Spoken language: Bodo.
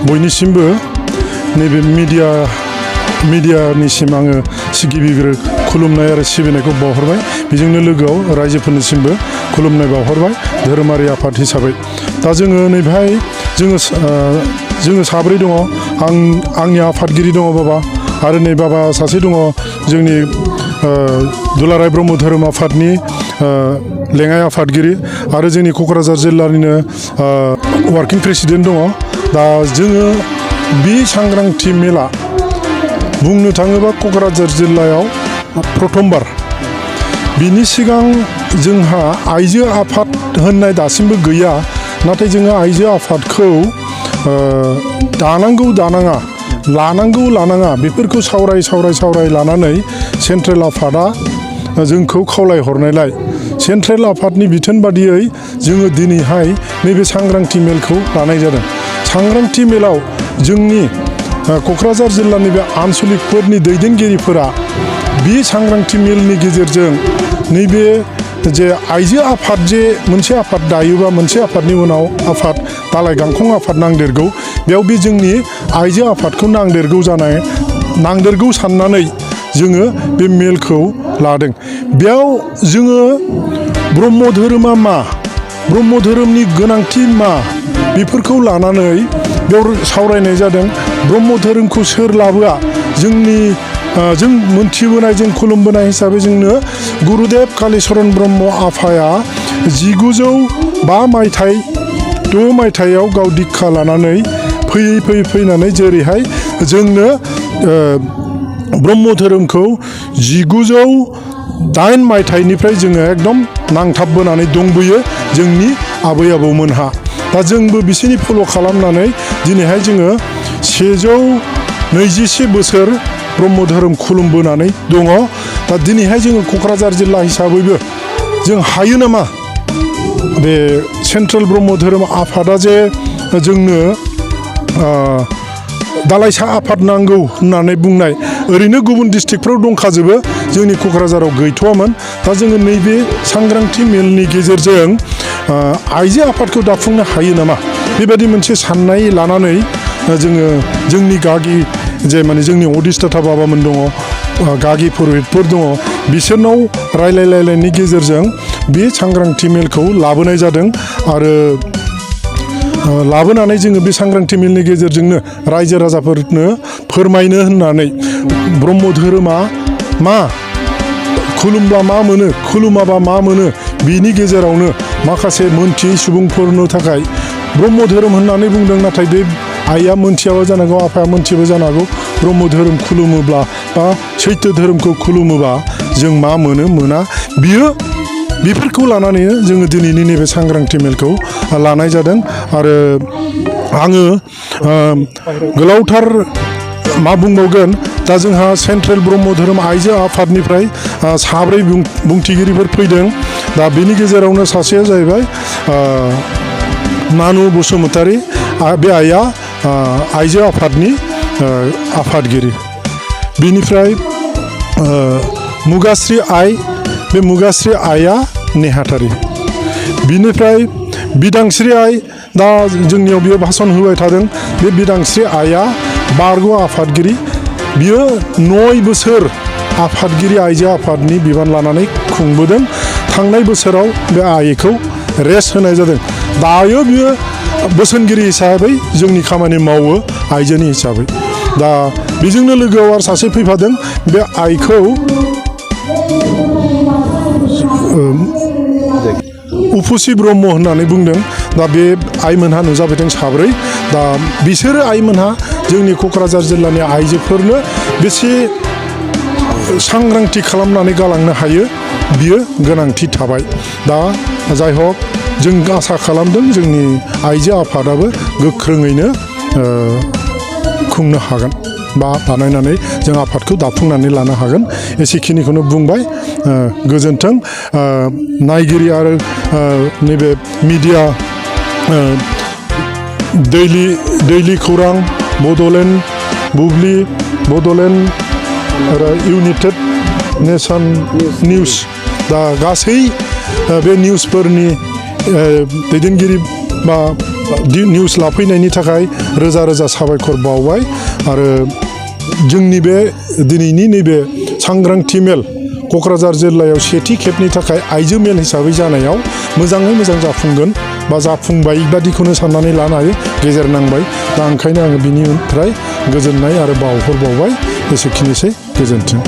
बयनिसिमबो नैबे मिडियानिसिम आङो गिबिग्रो खुलुमनाय आरो सिबिनायखौ बावहरबाय। बेजोंनो लोगोआव रायजोफोरनिसिमबो खुलुमनाय बावहरबाय धोरोमारि आफाद हिसाबै। दा जोङो नैबेहाय जोङो साब्रै दङ। आंनि आफादगिरि दङ बाबा, आरो नै बाबा सासे दङ जोंनि दुलाराय ब्रह्म धोरोम आफादनि लेङाइ आफादगिरि, आरो जोंनि क'क्राझार जिल्लानिनो वार्किं प्रेसिडेन्ट दङ। दा जोङो बे सांग्रांथि मेला बुंनो थाङोबा क'क्राझार जिल्लायाव प्रथमबार। बिनि सिगां जोंहा आइजो आफाद होननाय दासिमबो गैया। नाथाय जोङो आइजो आफादखौ दानांगौ दानाङा, लानांगौ लानाङा, बेफोरखौ सावराय लानानै सेन्ट्रेल आफादा जोंखौ खावलायहरनायलाय सेन्ट्रेल आफादनि बिथोन बादियै जोङो दिनैहाय नैबे सांग्रांथि मेलखौ लानाय जादों। सांग्रांथि मेलाव जोंनि क'क्राझार जिल्लानि बे आनसलिकफोरनि दैदेनगिरिफोरा बे सांग्रांथि मेलनि गेजेरजों नैबे जे आइजो आफाद, जे मोनसे आफाद दायोबा मोनसे आफादनि उनाव आफाद दालाय गांखं आफाद नांदेरगौ, बेयाव बे जोंनि आइजो आफादखौ नांदेरगौ साननानै जोङो बे मेलखौ लादों। बेयाव जोङो ब्रह्म धोरोमा मा, ब्रह्म धोरोमनि गोनांथि मा, बेफोरखौ लानानै बेयाव सावरायनाय जादों। ब्रह्म धोरोमखौ सोर लाबोआ? जों मोनथिबोनाय, जों खुलुमबोनाय हिसाबै जोंनो गुरुदेब कालिचरन ब्रह्म आफाया 1906 मायथाइयाव गाव दिक्षा लानानै फैनानै जेरैहाय जोंनो ब्रह्म धोरोमखौ 1908 मायथाइनिफ्राय जोङो एकदम नांथाबबोनानै दंबोयो जोंनि आबै आबौमोनहा। दा जोंबो बिसोरनि फल' खालामनानै दिनैहाय जोङो 121 बोसोर ब्रह्म धोरोम खुलुमबोनानै दङ। दा दिनैहाय जोङो क'क्राझार जिल्ला हिसाबैबो जों हायो नामा, बे सेन्ट्रेल ब्रह्म धोरोम आफादा जे जोंनो दालाइसा आफाद नांगौ होननानै बुंनाय, ओरैनो गुबुन डिस्ट्रिक्टफ्राव दंखाजोबो, जोंनि क'क्राझाराव गैथ'वामोन। दा जोङो नैबे सांग्रांथि मेलनि गेजेरजों आइजो आफादखौ दाफुंनो हायो नामा, बेबायदि मोनसे साननाय लानानै जोङो जोंनि गागि, जे माने जोंनि अधिष्ठाता बाबामोन दङ, गागि पुरहितफोर दङ, बिसोरनाव रायलायलायनायनि गेजेरजों बे सांग्रांथि मेलखौ लाबोनाय जादों। आरो लाबोनानै जोङो बे सांग्रांथि मेलनि गेजेरजोंनो रायजो राजाफोरनो फोरमायनो होननानै ब्रह्म धोरोमा मा, खुलुमब्ला मा मोनो, खुलुमाबा मा मोनो, बिनि गेजेरावनो माखासे मोनथियै सुबुंफोरनो थाखाय ब्रह्म धोरोम होननानै बुंदों। नाथाय बे आइया मोनथियाबो जानांगौ, आफाया मोनथियाबो जानांगौ। ब्रह्म धोरोम खुलुमोब्ला बा सैथो धोरोमखौ खुलुमोबा जों मा मोनो मोना, बेफोरखौ लानानैनो जोङो दिनैनि नैबे सांग्रांथि मेलखौ लानाय जादों। आरो आङो गोलावथार मा बुंबावगोन, दा जोंहा सेन्ट्रेल ब्रह्म धोरोम आइजो आफादनिफ्राय 4 बुंथिगिरिफोर फैदों। दा बेनि गेजेरावनो सासेया जाहैबाय नानु बसुमतारी, बे आइया आइजो आफादनि आफादगिरि। बिनिफ्राय मुगाश्री आइ, बे मुगाश्री आइया नेहाथारि। बिनिफ्राय बिदांस्रि आइ, दा जोंनियाव बियो भाषण होबाय थादों। बे बिदांस्रि आइया बारग' आफादगिरि। बियो 9 बोसोर आफादगिरि आइजो आफादनि बिबान लानानै खुंबोदों। थांनाय बोसोराव बे आइखौ रेस्ट होनाय जादों। दायो बियो बोसोनगिरि हिसाबै जोंनि खामानि मावो आइजोनि हिसाबै। दा बेजोंनो लोगोआव आरो सासे फैफादों। बे आइखौ उफुसि ब्रह्म होननानै बुंदों। दा बे आइमोनहा नुजाफैदों 4। दा बिसोरो आइमोनहा जोंनि क'क्राझार जिल्लानि आइजोफोरनो बेसे सांग्रांथि खालामनानै गालांनो हायो, बियो गोनांथि थाबाय। दा जाय हक, जों आसा खालामदों जोंनि आइजो आफादाबो गोख्रोङैनो खुंनो हागोन बा बानायनानै जों आफादखौ दाफुंनानै लानो हागोन। एसेखिनिखौनो बुंबाय। गोजोन्थों। नायगिरि आरो नैबे मिडिया, दैलि खौरां, बड'लेण्ड बुब्लि, बड'लेण्ड आरो इउनाइटेड नेसन निउस, दा गासै बे निउसफोरनि दैदेनगिरि बा निउस लाफैनायनि थाखाय रोजा रोजा साबायखर बावबाय आरो जोंनि बे दिनैनि नैबे सांग्रांथि मेल क'क्राझार जिल्लायाव सेथि खेबनि थाखाय आइजो मेल हिसाबै जानायाव मोजाङै मोजां जाफुंगोन बा जाफुंबाय बादिखौनो साननानै लानो हायो गेजेर नांबाय दा ओंखायनो आङो बिनिफ्राय गोजोननाय आरो बावहरबावबाय एसेखिनिसै गोजोन्थों।